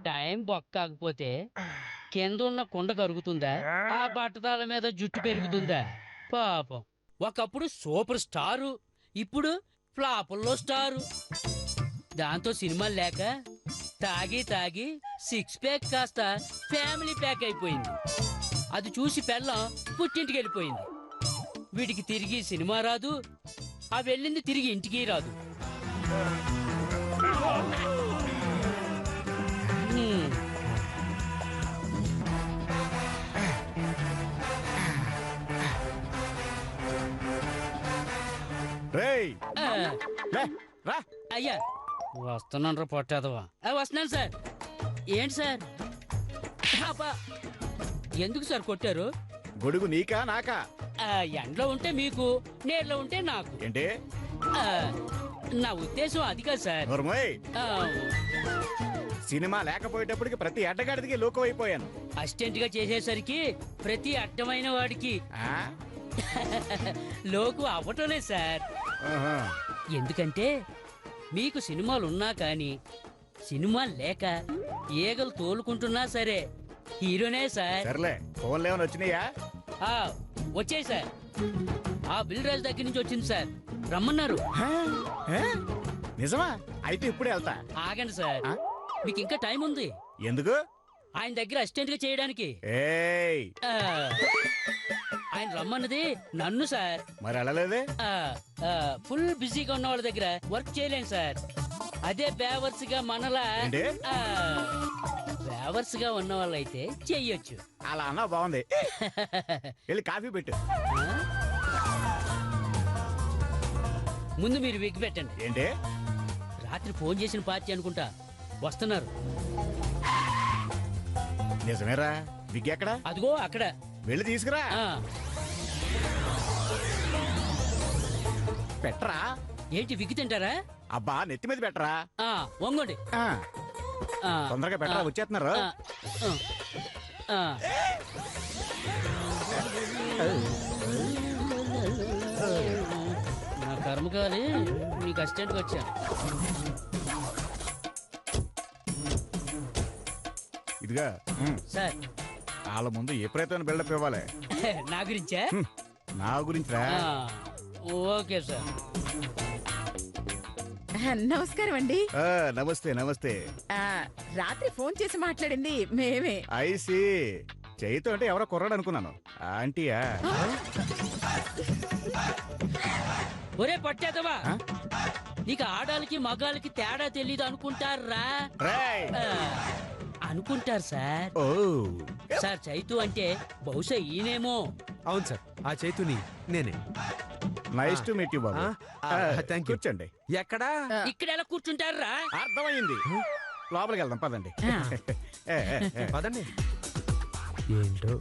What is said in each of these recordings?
Time బొక్కాకపోతే కింద ఉన్న కుండ కరుగుతుందా, ఆ బట్టదాల మీద జుట్టు పెరుగుతుందా? పాపం ఒకప్పుడు సూపర్ స్టారు, ఇప్పుడు ఫ్లాపుల్లో స్టారు. దాంతో సినిమాలు లేక తాగి తాగి సిక్స్ ప్యాక్ కాస్త ఫ్యామిలీ ప్యాక్ అయిపోయింది. అది చూసి పెళ్ళం పుట్టింటికి వెళ్ళిపోయింది. వీడికి తిరిగి సినిమా రాదు, ఆ వెళ్ళింది తిరిగి ఇంటికి రాదు. అయ్యా వస్తున్నాను రా పొట్టేదవా. వస్తున్నాను సార్. ఏంటి సార్? ఎందుకు సార్ కొట్టారు? గొడుగు నీకా నాకా? ఎండలో ఉంటే మీకు, నీళ్ళలో ఉంటే నాకు. ఏంటి? నా ఉద్దేశం అది కాదు సార్. సినిమా లేకపోయేటప్పటికి ప్రతి అడ్డగాడికి లోకం అయిపోయాను. అసిస్టెంట్ గా చేసేసరికి ప్రతి అడ్డమైన వాడికి లోకు అవ్వటమే సార్. ఎందుకంటే మీకు సినిమాలు ఉన్నా కానీ సినిమా లేక ఈగలు తోలుకుంటున్నా సరే హీరోనే సార్. సర్లే, ఫోన్లు ఏమైనా వచ్చినాయా? వచ్చాయి సార్. ఆ బిల్ రాజు దగ్గర నుంచి వచ్చింది సార్, రమ్మన్నారు. నిజమా? అయితే ఇప్పుడే వెళ్తా. ఆగండి సార్, మీకు ఇంకా టైం ఉంది. ఎందుకు? ఆయన దగ్గర అసిస్టెంట్ గా చేయడానికి. ఆయన రమ్మన్నది నన్ను సార్. మరి వెళ్ళలేదే? ఫుల్ బిజీగా ఉన్న వాళ్ళ దగ్గర వర్క్ చేయలేను సార్. అదే బేవర్స్ గా మనలా బేవర్స్ గా ఉన్న వాళ్ళైతే చెయ్యొచ్చు. అలా అన్నా బాగుంది. వెళ్ళి కాఫీ పెట్టు. ముందు మీరు విగ్ పెట్టండి. ఏంటి? రాత్రి ఫోన్ చేసిన పార్టీ అనుకుంటా, వస్తున్నారు. నిజమేరా? విగ్ ఎక్కడ? అదిగో అక్కడ. వెళ్ళి తీసుకురా. పెట్టరా. ఏంటి విగ్గు తింటారా? అబ్బా నెత్తి మీద పెట్టరా. వంగండి. తొందరగా పెట్టరా, వచ్చేస్తున్నారు. నా కర్మకాలి మీకు అసిస్టెంట్కి వచ్చా. ఇదిగా సార్, వాళ్ళ ముందు ఏ ప్రయత్నం బిల్డప్ ఇవ్వాలి? నా గురించా? నా గురించి. Okay sir. నమస్కారం అండి. నమస్తే నమస్తే. రాత్రి ఫోన్ చేసి మాట్లాడింది మేమే. ఐసి చైతు అంటే ఎవరో కుర్రాడు అనుకున్నాను. ఆంటీయా? ఒరే పట్టేదవా, నీకు ఆడాలకి మగాళ్ళకి తేడా తెలీదు అనుకుంటారా? అనుకుంటారు సార్. సార్ చైతు అంటే బహుశా ఈయనేమో. అవును సార్, ఆ చైతుని నేనే. Nice to meet you Babu. Thank you. కూర్చోండి. ఎక్కడా? ఇక్కడ ఎలా కూర్చుంటారా? అర్థమైంది. లోపలికి వెళ్దాం పదండి. పదండి. ఏంటో.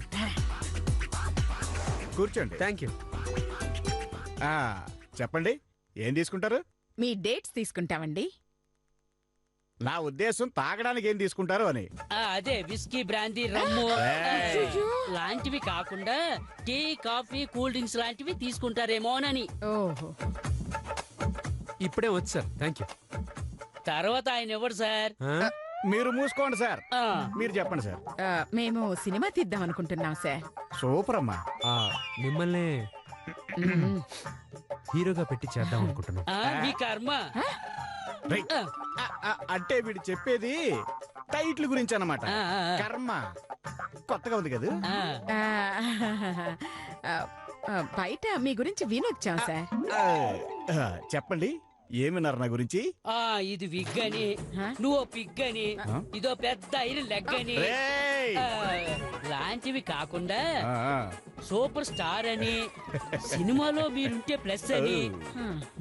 కూర్చోండి. Thank you. చెప్పండి, ఏం తీసుకుంటారు? మీ డేట్స్ తీసుకుంటామండి. నా ఉద్దేశం తాగడానికి ఏం తీసుకుంటారు అని. అదే విస్కీ, బ్రాందీ, రమ్ము లాంటివి కాకుండా టీ, కాఫీ, కూల్ డ్రింక్స్ లాంటివి తీసుకుంటారేమోనని. ఓహో, ఇప్పుడే వచ్చు సార్. Thank you. తర్వాత ఆయన ఎవరు సార్? మీరు మూసుకోండి సార్. మీరు చెప్పండి సార్. మేము సినిమా తీద్దాం అనుకుంటున్నాం సార్. సూపర్ అమ్మా. మిమ్మల్ని హీరోగా పెట్టి చేద్దాం అనుకుంటున్నాం. మీ కర్మ. అంటే వీడు చెప్పేది టైటిల్ గురించి అన్నమాట. కర్మ కొత్తగా ఉంది కదా. బయట మీ గురించి వినొచ్చాం సార్. చెప్పండి, ఏమిన్నారు నా గురించి? ఇది విగ్ అని, నువ్వు పిగ్ అని, ఇదో పెద్ద ఐరన్ లెగ్ అని. రేయ్. లాంటివి కాకుండా ఆ, ఆ. సూపర్ స్టార్ అని సినిమాలో మీరుంటే ప్లస్ అని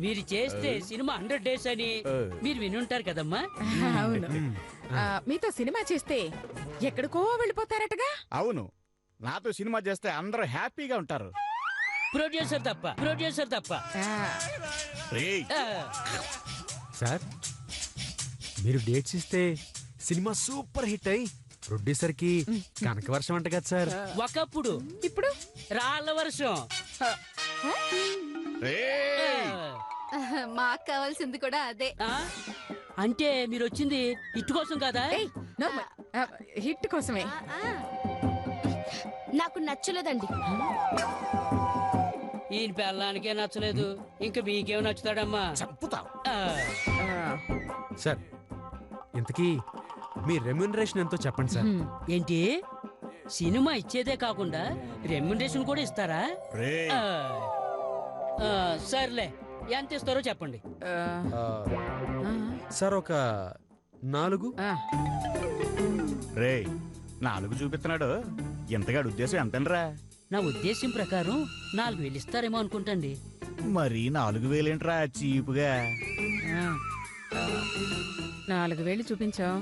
మీరు చేస్తే సినిమా 100 డేస్ అని మీరు వినుంటారు కదమ్మా. అవును. మీతో సినిమా చేస్తే ఎక్కడికో వెళ్ళిపోతారటగా. అవును, నాతో సినిమా చేస్తే అందరూ హ్యాపీగా ఉంటారు. ప్రొడ్యూసర్ తప్ప ఆ, రేయ్. ఆ, సార్ మీరు డేట్స్ ఇస్తే సినిమా సూపర్ హిట్ అయి ప్రొడ్యూసర్ కి కనక వర్షం అంట కదా సార్. ఒకప్పుడు ఇప్పుడు రాళ్ళ వర్షం. రేయ్. మాకు కావాల్సింది కూడా అదే. ఆ? అంటే మీరు వచ్చింది ఇటు కోసం కదా? ఏయ్, నార్మల్. హిట్ కోసమే. నాకు నచ్చలేదండి. ఈయన పెళ్ళానికే నచ్చలేదు, ఇంకా మీకేం నచ్చుతాడమ్మా? చంపుతావు. ఆ, సార్ ఇంతకీ మీ రెమ్యూనరేషన్ ఎంతో చెప్పండి సార్. ఏంటి సినిమా ఇచ్చేదే కాకుండా రెమ్యునరేషన్ కూడా ఇస్తారా? రేయ్. ఆ, ఆ, సర్లే ఎంత ఇస్తారో చెప్పండి. ఆ, సార్ ఒక 4. ఆ, రేయ్, 4 చూపిస్తున్నాడు. ఇంతగాడు ఉద్దేశం ఎంతనరా? నా ఉద్దేశం ప్రకారం 4,000 ఇస్తారేమో అనుకుంటండి. మరి 4,000 ఏంట్రా చీపుగా? ఆ. 4,000 చూపించావు.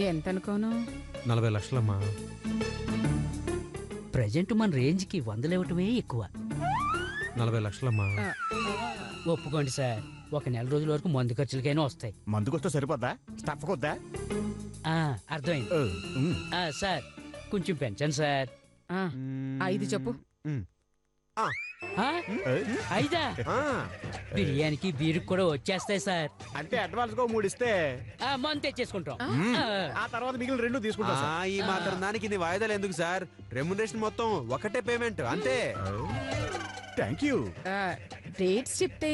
ఎంత అనుకోను? 40 లక్షలమ్మా. ప్రజెంట్ మన రేంజ్ కి 100 ఇవ్వటమే ఎక్కువ. 40 లక్షలమ్మా. ఒప్పుకోండి సార్, ఒక నెల రోజుల వరకు మందు ఖర్చులకైనా వస్తాయి. మందుకొస్తే సరిపోద్దా? స్టఫ్ కొద్దా? ఆ, అర్థమైంది. ఆ, సార్ కొంచెం పెంచండి సార్. ఆ, 5 చెప్పు. ఆ, 5? ఆ, బిర్యానీకి బీరుకు కూడా వచ్చేస్తాయి సార్. అంటే అడ్వాన్స్ గా 3 ఇస్తే ఆ, మందు తెచ్చేసుకుంటాం. ఆ తర్వాత మిగిలిన 2 తీసుకుంటా ఆ, ఈ మాత్రం దానికి ఇన్ని వాయిదాలు ఎందుకు సార్? రెమ్యూనరేషన్ మొత్తం ఒకటే పేమెంట్ అంతే. Thank you. డేట్స్ చెప్తే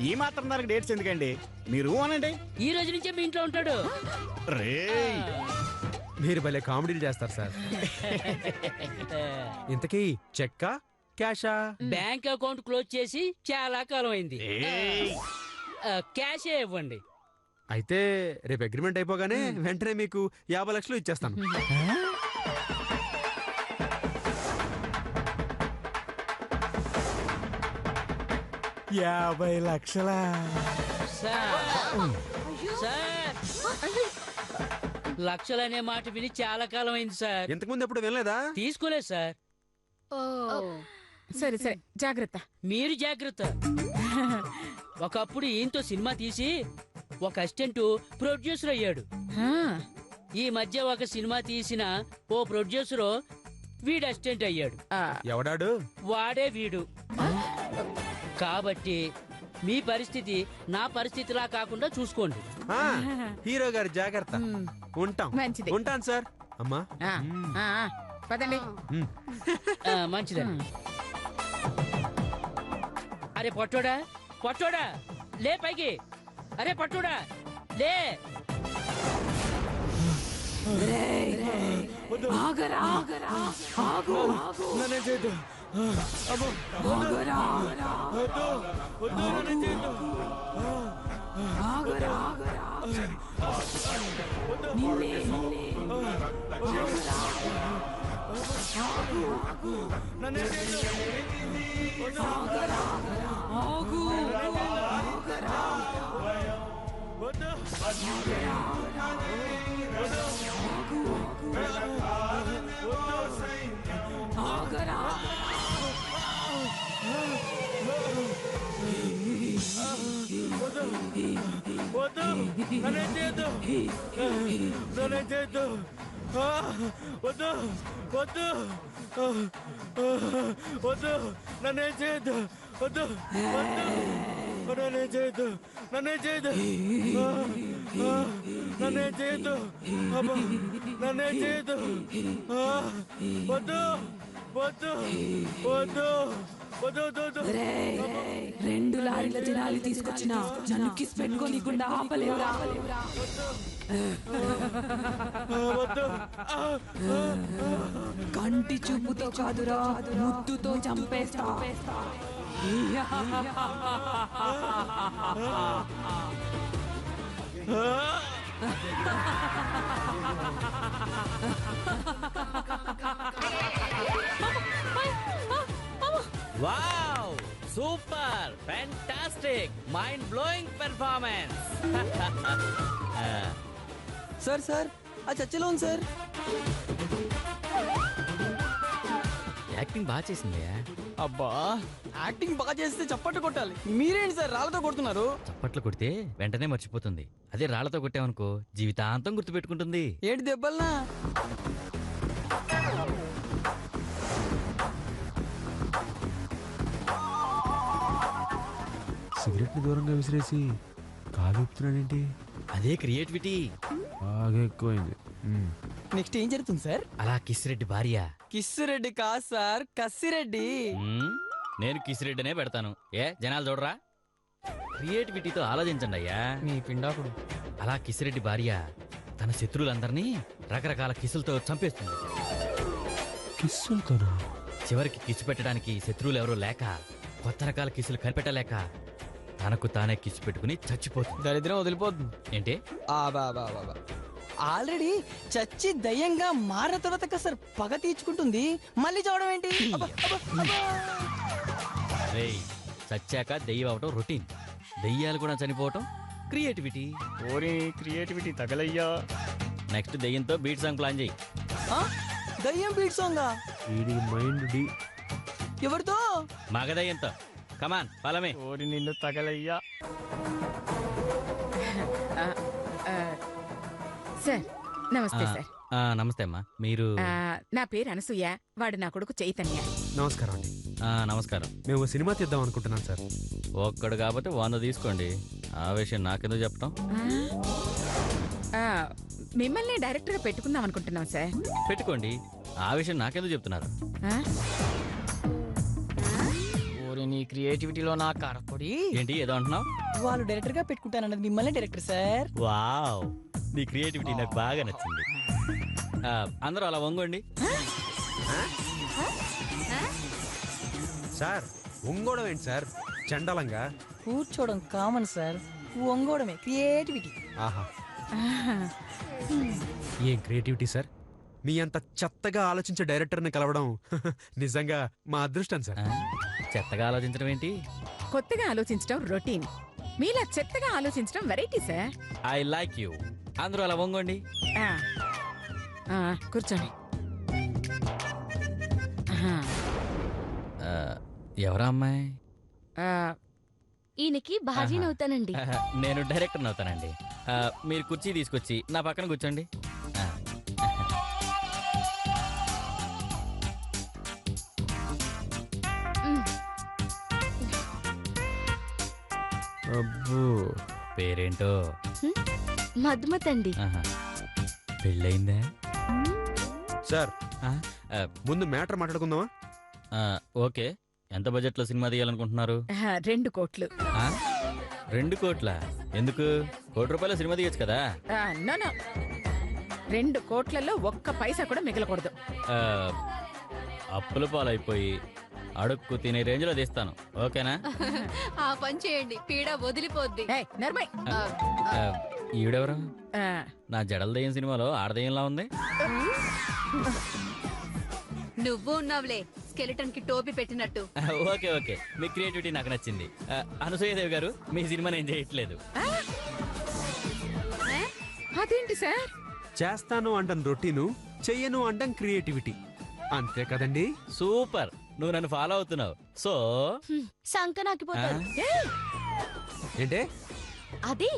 ఈ మాత్రం దానికి డేట్స్ ఎందుకండి? మీరు అనండి. ఈ రోజు నుంచే మీ ఇంట్లో ఉంటాడు. రేయ్. మీరు భలే కామెడీలు చేస్తారు సార్. ఇంతకీ చెక్కా క్యాషా? బ్యాంక్ అకౌంట్ క్లోజ్ చేసి చాలా కాలం అయింది. ఏయ్. క్యాషే ఇవ్వండి. అయితే రేపు అగ్రిమెంట్ అయిపోగానే వెంటనే మీకు 50 లక్షలు ఇచ్చేస్తాను. 50 లక్షలా? సార్, సార్, లక్షలనే మాట విని చాలా కాలం అయింది సార్. ఇంతకుముందు ఎప్పుడు వినలేదా? తీసుకోలేదు సార్. సరే సరే, జాగ్రత్త. మీరు జాగ్రత్త. ఒకప్పుడు ఈయనతో సినిమా తీసి ఒక అసిస్టెంట్ ప్రొడ్యూసర్ అయ్యాడు. ఆ, ఈ మధ్య ఒక సినిమా తీసిన ఓ ప్రొడ్యూసర్ వీడు అసిస్టెంట్ అయ్యాడు. ఆ, ఎవడాడు? వాడే వీడు. కాబట్టి మీ పరిస్థితి నా పరిస్థితిలా కాకుండా చూసుకోండి. ఆ, హీరో గారి జాగ్రత్త. ఉంటాం. మంచిది. ఉంటాను సార్. అమ్మా. ఆ, ఆ, ఆ, పదండి. మంచిదండి. అరే పొట్టోడా, పొట్టోడా, లే పైకి. అరే పొట్టోడా, లే. రెండు లారీల జనాలు తీసుకొచ్చిన నన్ను కిస్ పెట్టుకోనీకుండా ఆపలేవురా. కంటి చూపుతో కాదురా, ముద్దుతో చంపేస్తా. Wow super fantastic mind blowing performance. Sir sir ఆ చర్చలో ఉంది సార్. యాక్టింగ్ బాగా చేసింది. అబ్బా యాక్టింగ్ బాగా చేస్తే చప్పట్లు కొట్టాలి. మీరేంటి సార్ రాళ్ళతో కొడుతున్నారు? చప్పట్లు కొడితే వెంటనే మర్చిపోతుంది. అదే రాళ్లతో కొట్టామనుకో జీవితాంతం గుర్తుపెట్టుకుంటుంది. ఏంటి దెబ్బలనా? సిగరెట్ ని దూరంగా విసిరేసి కాలు ఊపుతున్నాడేంటి? అదే క్రియేటివిటీ. బాగా ఎక్కువైంది. నెక్స్ట్ ఏం జరుగుతుంది సార్? అలా కిసిరెడ్డి భార్య. కిస్సిరెడ్డి కాదు సార్, కస్సిరెడ్డి. నేను కిసిరెడ్డినే పెడతాను. ఏ జనాలు చూడరా? క్రియేటివిటీతో ఆలోచించండి అయ్యా. మీ పిండాకుడు. అలా కిసిరెడ్డి భార్య తన శత్రువులందరినీ రకరకాల కిసులతో చంపేస్తుంది. కిస్సులతోనా? చివరికి కిసు పెట్టడానికి శత్రువులు ఎవరూ లేక కొత్త రకాల కిసులు కనిపెట్టలేక తనకు తానే కిసు పెట్టుకుని చచ్చిపోతుంది. దరిద్రం వదిలిపోతుంది. ఏంటి? ఆల్రెడీ చచ్చి దయ్యంగా మారిన తర్వాత సార్ పగ తీర్చుకుంటుంది. మళ్ళీ చూడడం ఏంటి? రేయ్, చచ్చాక దెయ్యం అవటం రొటీన్. దెయ్యాలు కూడా చనిపోవటం క్రియేటివిటీ. ఓరి క్రియేటివిటీ తగలయ్యా. నెక్స్ట్ దెయ్యంతో బీట్ సాంగ్ ప్లాన్ చేయి. దయ్యం బీట్ సాంగా? వీడి మైండ్ డి. ఎవరితో? మగ దెయ్యంతో. Come on follow me. ఓరి నిన్ను తగలయ్యా. సార్ నమస్తే సార్. నమస్తే అమ్మా. మీరు? నా పేరు అనసూయ, వాడు నా కొడుకు చైతన్య. నమస్కారం అండి. నమస్కారం. మేము సినిమా తీద్దాం అనుకుంటున్నాం సార్. ఒక్కడు కాబట్టి 100 తీసుకోండి. ఆ విషయం నాకెందుకు చెప్పటం? మిమ్మల్ని డైరెక్టర్ గా పెట్టుకుందాం అనుకుంటున్నాం సార్. పెట్టుకోండి. ఆ విషయం నాకెందుకు చెప్తున్నారు? ఓరి నీ క్రియేటివిటీలో నా కారపొడి. ఏంటి ఏదో అంటున్నావు? వాళ్ళు డైరెక్టర్ గా పెట్టుకుంటానన్నది మిమ్మల్ని డైరెక్టర్ సార్. వావ్, నీ క్రియేటివిటీ నాకు బాగా నచ్చింది. అందరూ అలా వంగండి. సార్ ఒంగోడం ఏంటి సార్ చండాలంగా? కూర్చోవడం కామన్ సార్, వంగోడమే క్రియేటివిటీ. ఆహా, ఏం క్రియేటివిటీ సార్. మీ అంత చెత్తగా ఆలోచించే డైరెక్టర్ని కలవడం నిజంగా మా అదృష్టం సార్. చెత్తగా ఆలోచించడం ఏంటి? కొత్తగా ఆలోచించడం రొటీన్, మీలా చెత్తగా ఆలోచించడం variety sir. I like you. అందరూ అలా వంగండి. కూర్చోండి. ఎవరా అమ్మాయి? ఈయనకి భార్యనవుతానండి. నేను డైరెక్టర్ అవుతానండి. మీరు కుర్చీ తీసుకొచ్చి నా పక్కన కూర్చోండి. అబ్బో, పేరేంటో? మధుమతండి. పెళ్ళయిందా? సార్ ముందు మ్యాటర్ మాట్లాడుకుందామా? ఓకే. ఎంత బడ్జెట్ లో సినిమా తీయాలనుకుంటున్నారు? 2 కోట్లు. 2 కోట్ల? ఎందుకు? ₹1 సినిమా తీయచ్చు కదా. నో 2 కోట్లలో ఒక్క పైసా కూడా మిగలకూడదు. అప్పుల పాలైపోయి అడుక్కు తినే రేంజ్ లో తీస్తాను. ఓకేనా? ఆ పని చేయండి, పీడ వదిలిపోద్ది. నర్మయ్. ఈవిడెవరు? నా జడల దయ్యం సినిమాలో ఆడదయ్యంలా ఉంది. నువ్వు ఉన్నావులే స్కెలిటన్ కి టోపీ పెట్టినట్టు. ఓకే ఓకే, మీ క్రియేటివిటీ నాకు నచ్చింది. అనసూయదేవి గారు, మీ సినిమా నేను చేయట్లేదు. అదేంటి సార్? చేస్తాను అంటాను రొటీను, చెయ్యను అంటాం క్రియేటివిటీ. అంతే కదండి? సూపర్, నువ్వు నన్ను ఫాలో అవుతున్నావు. సో సంకనాకిపోతారు. ఏంటే? అదే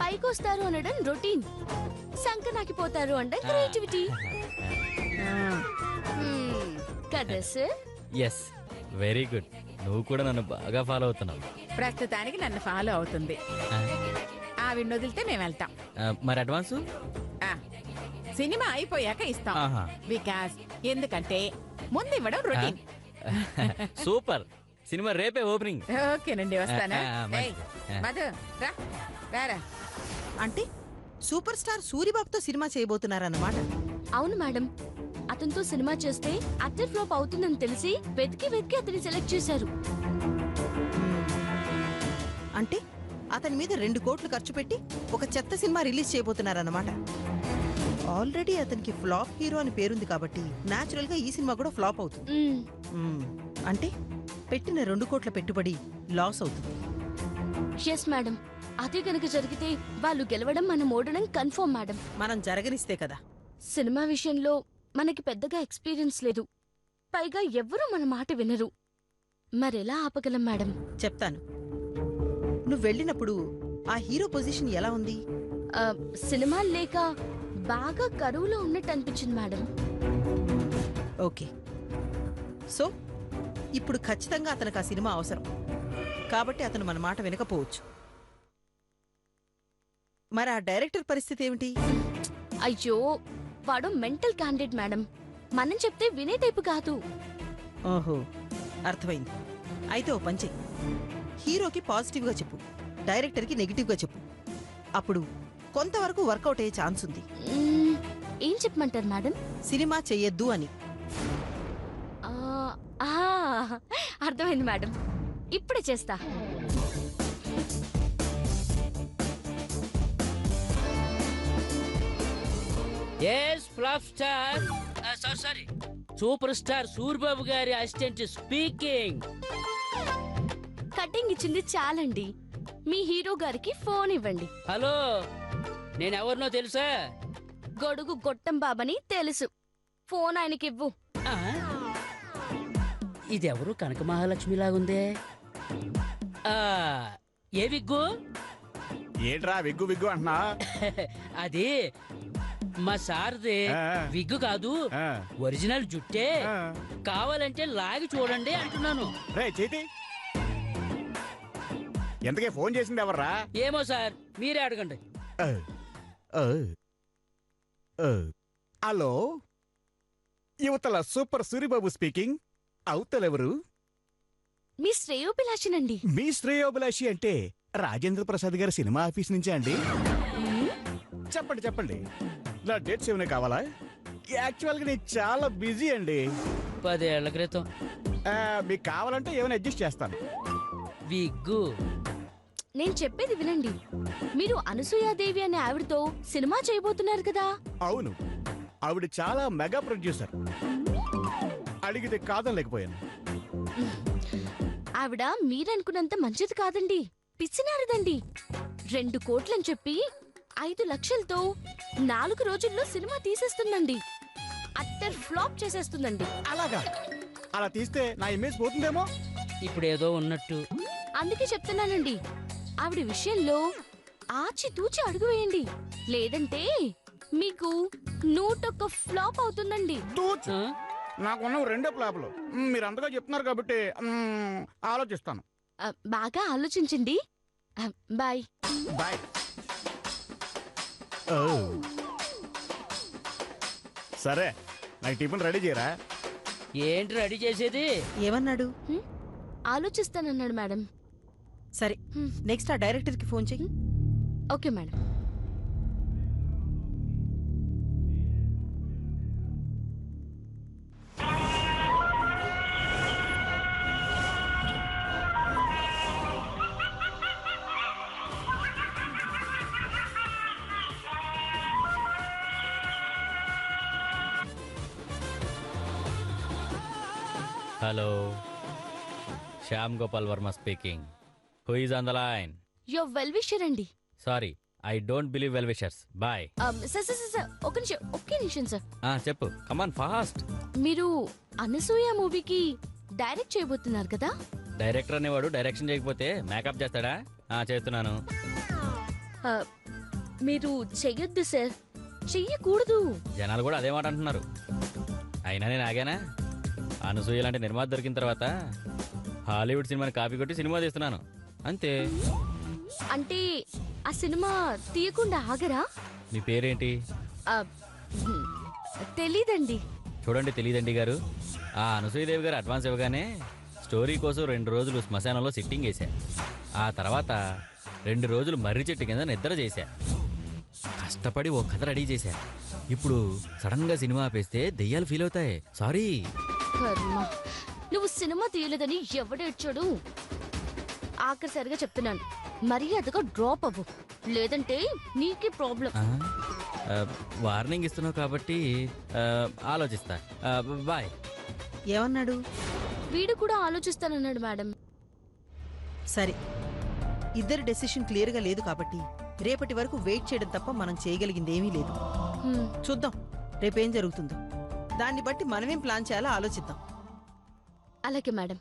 పైకొస్తారు అనడం రొటీన్, సంకనాకిపోతారు అంటే క్రియేటివిటీ కదా సార్? Yes, very good. నువ్వు కూడా నన్ను బాగా ఫాలో అవుతున్నావు. ప్రస్తుతానికి నన్ను ఫాలో అవుతుంది. ఆవిడ వదిలితే మేము వెళ్తాం. మరి అడ్వాన్సు? సినిమా అయిపోయాక ఇస్తాం. బికాస్ ఎందుకంటే ముందు ఇవ్వడం రొటీన్. సూపర్. సినిమా రేపే ఓపెనింగ్. ఓకేనండి, వస్తానా? మధు రా రారా. అంటే సూపర్ స్టార్ సూరిబాబుతో సినిమా చేయబోతున్నారన్నమాట. అవును మేడం, అతనితో సినిమా చేస్తే అత్తర్ ఫ్లాప్ అవుతుందని తెలిసి వెతికి వెతికి అతన్ని సెలెక్ట్ చేశారు. అంటే అతని మీద 2 కోట్లు ఖర్చు పెట్టి ఒక చెత్త సినిమా రిలీజ్ చేయబోతున్నారన్నమాట. ఆల్రెడీ అతనికి ఫ్లాప్ హీరో అని పేరుంది కాబట్టి న్యాచురల్ గా ఈ సినిమా కూడా ఫ్లాప్ అవుతుంది. అంటే పెట్టిన 2 కోట్ల పెట్టుబడి లాస్ అవుతుంది. ఎస్ మేడం, అదే గనక జరిగితే వాళ్ళు గెలవడం మనం ఓడడం కన్ఫర్మ్ మేడం. మనం జరగనిస్తే కదా. సినిమా విషయంలో మనకి పెద్దగా ఎక్స్పీరియన్స్ లేదు, పైగా ఎవ్వరూ మన మాట వినరు. మరెలా ఆపగలం మేడం? చెప్తాను. నువ్వు వెళ్ళినప్పుడు ఆ హీరో పొజిషన్ ఎలా ఉంది? సినిమా లేక బాగా కరువులో ఉన్నట్టు అనిపించింది మేడం. ఓకే, సో ఇప్పుడు ఖచ్చితంగా అతనికి ఆ సినిమా అవసరం కాబట్టి అతను మన మాట వినకపోవచ్చు. మరి ఆ డైరెక్టర్ పరిస్థితి ఏమిటి? అయ్యో, వాడు మెంటల్ క్యాండిడేట్ మేడం. మనం చెప్తే వినే టైపు కాదు. ఓహో, అర్థమైంది. అయితే ఓ పంచే, హీరోకి పాజిటివ్గా చెప్పు, డైరెక్టర్కి నెగిటివ్గా చెప్పు. అప్పుడు కొంతవరకు వర్కౌట్ అయ్యే ఛాన్స్ ఉంది. ఏం చెప్పమంటారు మేడం? సినిమా చెయ్యొద్దు అని. అర్థమైంది మేడం, ఇప్పుడే చేస్తా. Flop star sorry super star Suribabu గారి అసిస్టెంట్ స్పీకింగ్. కటింగ్ ఇచ్చింది చాలండి, మీ హీరో గారికి ఫోన్ ఇవ్వండి. హలో, నేనెవరినో తెలుసా? గొడుగు గొట్టం బాబని తెలుసు. ఫోన్ ఆయనకివ్వు. ఇదెవరు కనక మహాలక్ష్మి లాగుందే. ఏ విగ్గు? ఏంట్రా విగ్గు విగ్గు అంటున్నా? అది మా సార్ది విగ్గు కాదు, ఒరిజినల్ జుట్టే. కావాలంటే లాగి చూడండి అంటున్నాను. రే చేతి, ఎంతకే ఫోన్ చేసింది ఎవర్రా? ఏమో సార్, మీరే అడగండి. హలో, యువతల సూపర్ సూరిబాబు స్పీకింగ్. అవతలెవరు? మీ శ్రేయోభిలాషినండి. మీ శ్రేయోభిలాషి అంటే రాజేంద్ర ప్రసాద్ గారి సినిమా ఆఫీస్ నుంచే అండి? చెప్పండి చెప్పండి, నా డేట్స్ ఏమైనా కావాలా? యాక్చువల్గా నేను చాలా బిజీ అండి. 10 ఏళ్ల క్రితం. మీకు కావాలంటే ఏమైనా అడ్జస్ట్ చేస్తాను. విగ్గు. నేను చెప్పేది వినండి. మీరు అనసూయాదేవి అనే ఆవిడతో సినిమా చేయబోతున్నారు కదా? అవును, ఆవిడ చాలా మెగా ప్రొడ్యూసర్. అడిగితే కాదనలేకపోయాను. ఆవిడ మీరనుకున్నంత మంచిది కాదండి, పిచ్చినారదండి. 2 కోట్లని చెప్పి 5 లక్షలతో 4 రోజుల్లో సినిమా తీసేస్తుందండి. అట్టర్ ఫ్లాప్ చేసేస్తుందండి. అలాగా? అలా తీస్తే నా ఇమేజ్ పోతుందేమో. ఇప్పుడేదో ఉన్నట్టు. అందుకే చెప్తున్నానండి, ఆవిడ విషయంలో ఆచితూచి అడుగు వేయండి, లేదంటే మీకు 101 ఫ్లాప్ అవుతుందండి. నాకున్న 2 ఫ్లాపులు. మీరు అంతగా చెప్తున్నారు కాబట్టి ఆలోచిస్తాను. బాగా ఆలోచించండి. Bye bye. సరే, నాకు టిఫిన్ రెడీ చేయరా? ఏంటి రెడీ చేసేది? ఏమన్నాడు? ఆలోచిస్తానన్నాడు మేడం. సరే, నెక్స్ట్ ఆ డైరెక్టర్కి ఫోన్ చెయ్యి. Okay madam. Hello, Shyam Gopal Varma speaking. Who is on the line? Your well wisher అండి. Sorry, I don't believe well wishers. Bye. Sir ఒక్క నిమిషం సార్. చెప్పు, కమాన్ ఫాస్ట్. మీరు అనసూయ మూవీకి డైరెక్ట్ చేయబోతున్నారు కదా? డైరెక్టర్ అనేవాడు డైరెక్షన్ చేయకపోతే మేకప్ చేస్తాడా? చేస్తున్నాను. మీరు చెయ్యొద్దు సార్, చెయ్యకూడదు. జనాలు కూడా అదే మాట అంటున్నారు. అయినా నేను ఆగానా? అనసూయ లాంటి నిర్మాత దొరికిన తర్వాత హాలీవుడ్ సినిమాని కాపీ కొట్టి సినిమా తీస్తున్నాను అంతే. అంటే ఆ సినిమా తీయకుండా ఆగరా? మీ పేరేంటి? తెలీదండి. చూడండి, తెలీదండి గారు, ఆ అనసూయదేవి గారు అడ్వాన్స్ ఇవ్వగానే స్టోరీ కోసం 2 రోజులు శ్మశానంలో సిట్టింగ్ వేశా. ఆ తర్వాత 2 రోజులు మర్రి చెట్టు కింద నిద్ర చేశా. కష్టపడి ఓ కథ రెడీ చేశా. ఇప్పుడు సడన్ గా సినిమా ఆపేస్తే దెయ్యాలు ఫీల్ అవుతాయి. సారీ. కర్మ, నువ్వు సినిమా తీయలేదని ఎవడేడ్చాడు? ఆఖరిసరిగా చెప్తున్నాను, మర్యాదగా డ్రాప్ అవ్వు, లేదంటే నీకే ప్రాబ్లం. వార్నింగ్ ఇస్తున్నావు కాబట్టి ఆలోచిస్తా. బాయ్. ఏమన్నాడు? వీడు కూడా ఆలోచిస్తానన్నాడు మేడం. సరే, ఇద్దరి డెసిషన్ క్లియర్గా లేదు కాబట్టి రేపటి వరకు వెయిట్ చేయడం తప్ప మనం చేయగలిగింది ఏమీ లేదు. చూద్దాం రేపేం జరుగుతుందో. దాన్ని బట్టి మనమేం ప్లాన్ చేయాలో ఆలోచిద్దాం. అలాగే మేడం.